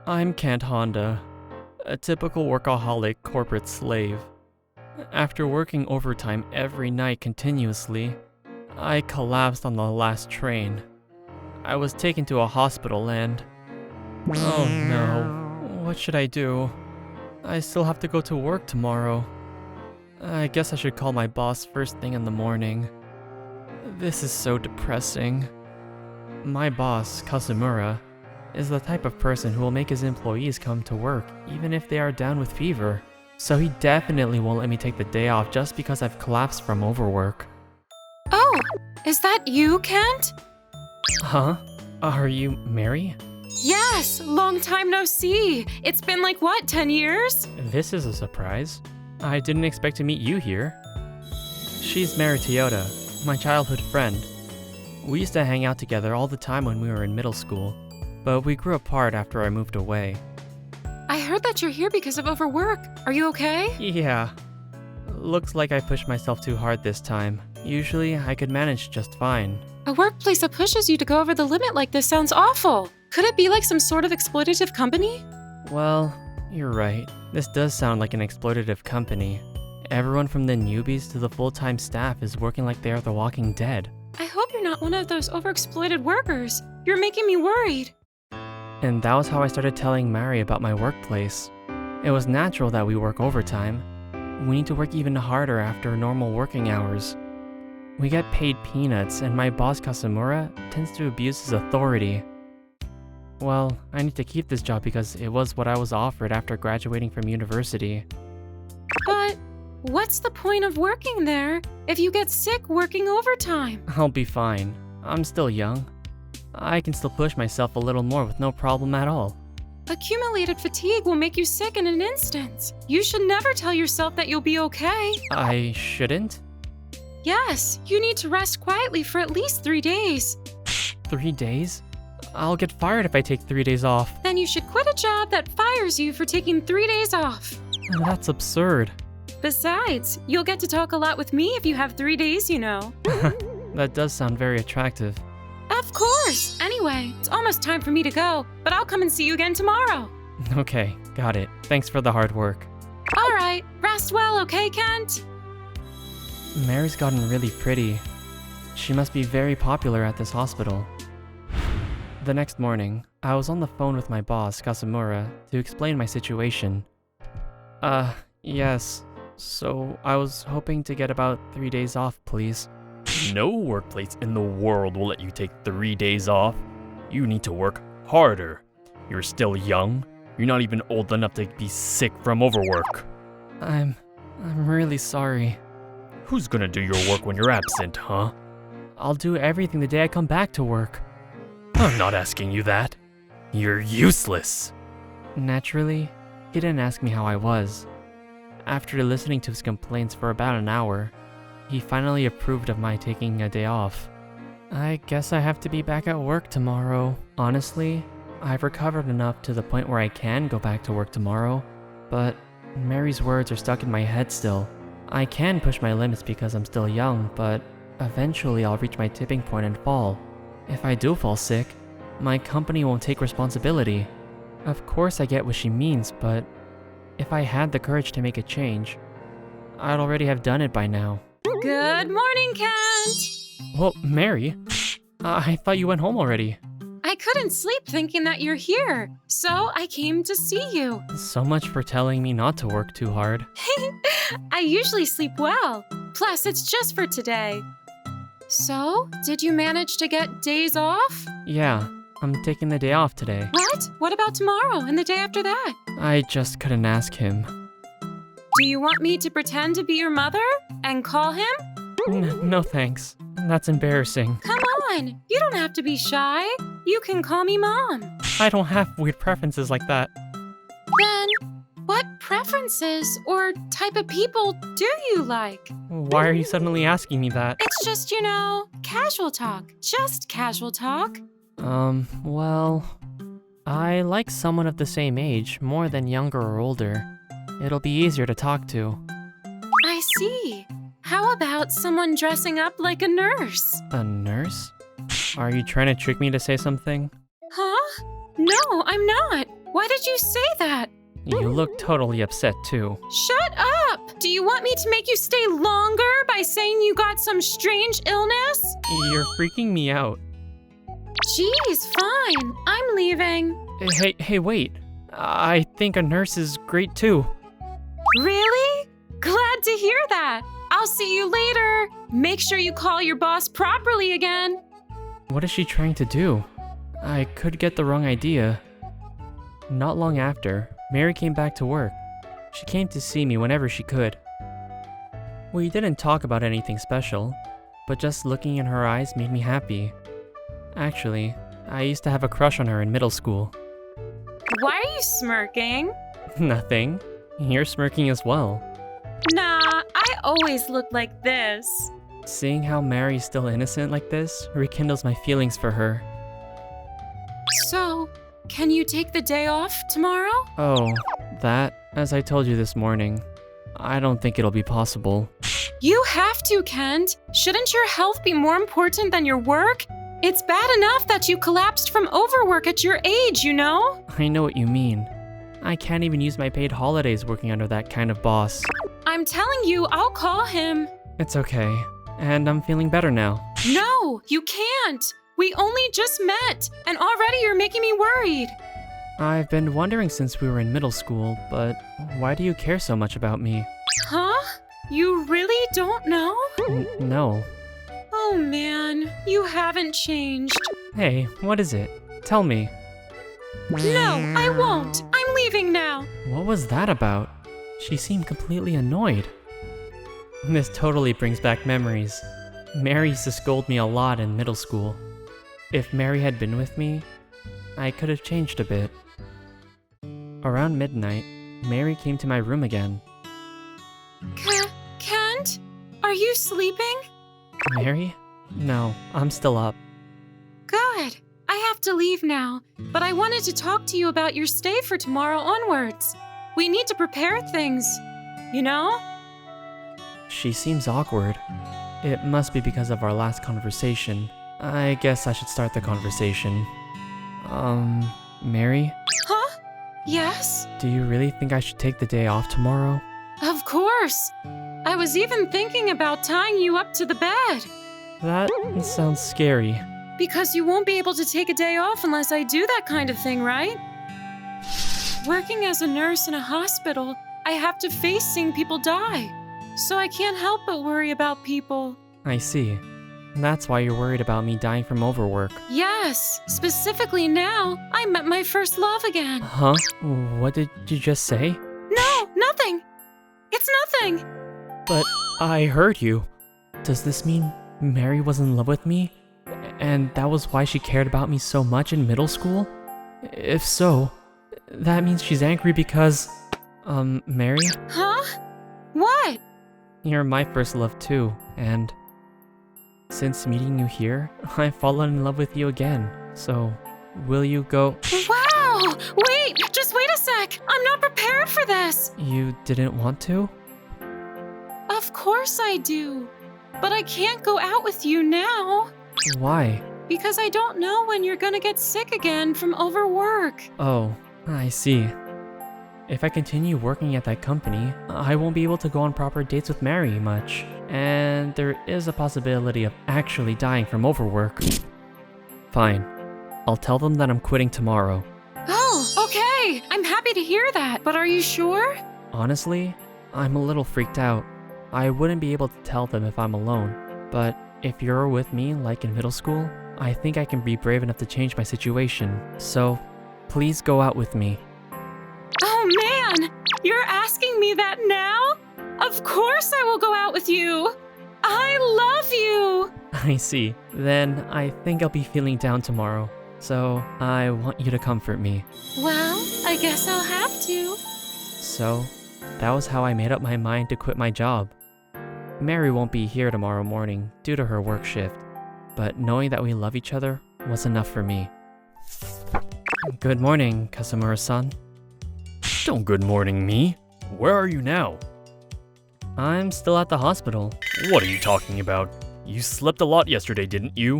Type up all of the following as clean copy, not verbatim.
I'm Kent Honda, a typical workaholic corporate slave. After working overtime every night continuously, I collapsed on the last train. I was taken to a hospital and... Oh no, what should I do? I still have to go to work tomorrow. I guess I should call my boss first thing in the morning. This is so depressing. My boss, Kazumura, is the type of person who will make his employees come to work even if they are down with fever. So he definitely won't let me take the day off just because I've collapsed from overwork. Oh, is that you, Kent? Huh? Are you Mary? Yes, long time no see. It's been like, what, 10 years? This is a surprise. I didn't expect to meet you here. She's Mary Toyota, my childhood friend. We used to hang out together all the time when we were in middle school, but we grew apart after I moved away. I heard that you're here because of overwork. Are you okay? Yeah. Looks like I pushed myself too hard this time. Usually, I could manage just fine. A workplace that pushes you to go over the limit like this sounds awful. Could it be like some sort of exploitative company? Well, you're right. This does sound like an exploitative company. Everyone from the newbies to the full-time staff is working like they are the Walking Dead. I hope you're not one of those overexploited workers. You're making me worried. And that was how I started telling Mary about my workplace. It was natural that we work overtime. We need to work even harder after normal working hours. We get paid peanuts, and my boss Kazumura tends to abuse his authority. Well, I need to keep this job because it was what I was offered after graduating from university. But what's the point of working there if you get sick working overtime? I'll be fine. I'm still young. I can still push myself a little more with no problem at all. Accumulated fatigue will make you sick in an instant. You should never tell yourself that you'll be okay. I shouldn't? Yes, you need to rest quietly for at least 3 days. 3 days? I'll get fired if I take 3 days off. Then you should quit a job that fires you for taking 3 days off. That's absurd. Besides, you'll get to talk a lot with me if you have 3 days, you know. That does sound very attractive. Of course! Anyway, it's almost time for me to go, but I'll come and see you again tomorrow. Okay, got it. Thanks for the hard work. Alright, rest well, okay, Kent? Mary's gotten really pretty. She must be very popular at this hospital. The next morning, I was on the phone with my boss, Kazumura, to explain my situation. Yes. So, I was hoping to get about 3 days off, please. No workplace in the world will let you take 3 days off. You need to work harder. You're still young. You're not even old enough to be sick from overwork. I'm really sorry. Who's gonna do your work when you're absent, huh? I'll do everything the day I come back to work. I'm not asking you that. You're useless. Naturally, he didn't ask me how I was. After listening to his complaints for about an hour, he finally approved of my taking a day off. I guess I have to be back at work tomorrow. Honestly, I've recovered enough to the point where I can go back to work tomorrow, but Mary's words are stuck in my head still. I can push my limits because I'm still young, but eventually I'll reach my tipping point and fall. If I do fall sick, my company won't take responsibility. Of course I get what she means, but if I had the courage to make a change, I'd already have done it by now. Good morning, Kent! Well, Mary, I thought you went home already. I couldn't sleep thinking that you're here, so I came to see you. So much for telling me not to work too hard. I usually sleep well. Plus, it's just for today. So, did you manage to get days off? Yeah, I'm taking the day off today. What? What about tomorrow and the day after that? I just couldn't ask him. Do you want me to pretend to be your mother and call him? No thanks. That's embarrassing. Come on, you don't have to be shy. You can call me Mom. I don't have weird preferences like that. Then, what preferences or type of people do you like? Why are you suddenly asking me that? It's just, casual talk. Just casual talk. Well, I like someone of the same age more than younger or older. It'll be easier to talk to. I see. How about someone dressing up like a nurse? A nurse? Are you trying to trick me to say something? Huh? No, I'm not. Why did you say that? You look totally upset too. Shut up! Do you want me to make you stay longer by saying you got some strange illness? You're freaking me out. Geez, fine. I'm leaving. Hey, wait. I think a nurse is great too. Really? Glad to hear that. I'll see you later. Make sure you call your boss properly again. What is she trying to do? I could get the wrong idea. Not long after, Mary came back to work. She came to see me whenever she could. We didn't talk about anything special, but just looking in her eyes made me happy. Actually, I used to have a crush on her in middle school. Why are you smirking? Nothing. You're smirking as well. Nah, I always look like this. Seeing how Mary's still innocent like this rekindles my feelings for her. So, can you take the day off tomorrow? Oh, that, as I told you this morning, I don't think it'll be possible. You have to, Kent. Shouldn't your health be more important than your work? It's bad enough that you collapsed from overwork at your age, you know? I know what you mean. I can't even use my paid holidays working under that kind of boss. I'm telling you, I'll call him. It's okay, and I'm feeling better now. No, you can't. We only just met, and already you're making me worried. I've been wondering since we were in middle school, but why do you care so much about me? Huh? You really don't know? No. Oh man, you haven't changed. Hey, what is it? Tell me. No, I won't. I'm leaving now. What was that about? She seemed completely annoyed. This totally brings back memories. Mary used to scold me a lot in middle school. If Mary had been with me, I could have changed a bit. Around midnight, Mary came to my room again. Kent? Are you sleeping? Mary? No, I'm still up. Good. I have to leave now, but I wanted to talk to you about your stay for tomorrow onwards. We need to prepare things, you know? She seems awkward. It must be because of our last conversation. I guess I should start the conversation. Mary? Huh? Yes? Do you really think I should take the day off tomorrow? Of course. I was even thinking about tying you up to the bed. That sounds scary. Because you won't be able to take a day off unless I do that kind of thing, right? Working as a nurse in a hospital, I have to face seeing people die. So I can't help but worry about people. I see. That's why you're worried about me dying from overwork. Yes, specifically now, I met my first love again. Huh? What did you just say? No, nothing. It's nothing. But I heard you. Does this mean Mary was in love with me? And that was why she cared about me so much in middle school? If so, that means she's angry because... Mary? Huh? What? You're my first love too, and... since meeting you here, I've fallen in love with you again. So, will you go... Wow! Wait! Just wait a sec! I'm not prepared for this! You didn't want to? Of course I do. But I can't go out with you now. Why? Because I don't know when you're gonna get sick again from overwork. Oh, I see. If I continue working at that company, I won't be able to go on proper dates with Mary much. And there is a possibility of actually dying from overwork. Fine. I'll tell them that I'm quitting tomorrow. Oh, okay. I'm happy to hear that. But are you sure? Honestly, I'm a little freaked out. I wouldn't be able to tell them if I'm alone. But if you're with me, like in middle school, I think I can be brave enough to change my situation. So, please go out with me. Oh man! You're asking me that now? Of course I will go out with you! I love you! I see. Then I think I'll be feeling down tomorrow. So, I want you to comfort me. Well, I guess I'll have to. So, that was how I made up my mind to quit my job. Mary won't be here tomorrow morning due to her work shift, but knowing that we love each other was enough for me. Good morning, Kazumura-san. Don't good morning me. Where are you now? I'm still at the hospital. What are you talking about? You slept a lot yesterday, didn't you?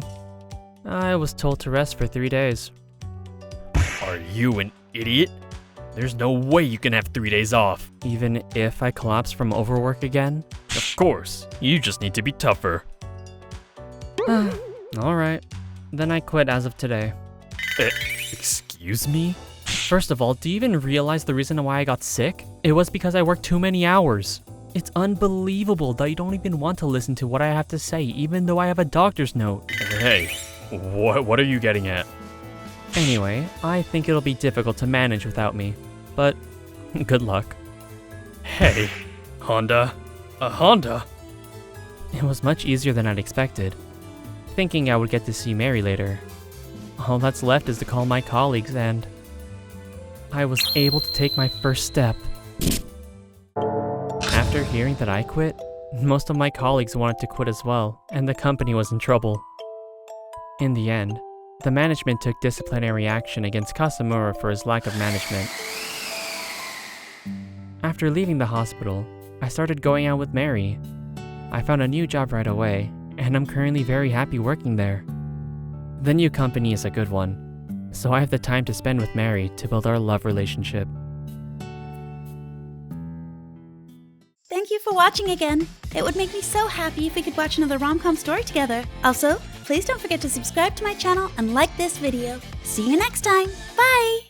I was told to rest for 3 days. Are you an idiot. There's no way you can have 3 days off. Even if I collapse from overwork again? Of course, you just need to be tougher. Alright, then I quit as of today. Excuse me? First of all, do you even realize the reason why I got sick? It was because I worked too many hours. It's unbelievable that you don't even want to listen to what I have to say, even though I have a doctor's note. Hey, what are you getting at? Anyway, I think it'll be difficult to manage without me, but good luck. Hey, Honda. Honda? It was much easier than I'd expected, thinking I would get to see Mary later. All that's left is to call my colleagues, and I was able to take my first step. After hearing that I quit, most of my colleagues wanted to quit as well, and the company was in trouble. In the end, the management took disciplinary action against Kasamura for his lack of management. After leaving the hospital, I started going out with Mary. I found a new job right away, and I'm currently very happy working there. The new company is a good one, so I have the time to spend with Mary to build our love relationship. Thank you for watching again. It would make me so happy if we could watch another rom-com story together. Also, please don't forget to subscribe to my channel and like this video. See you next time. Bye!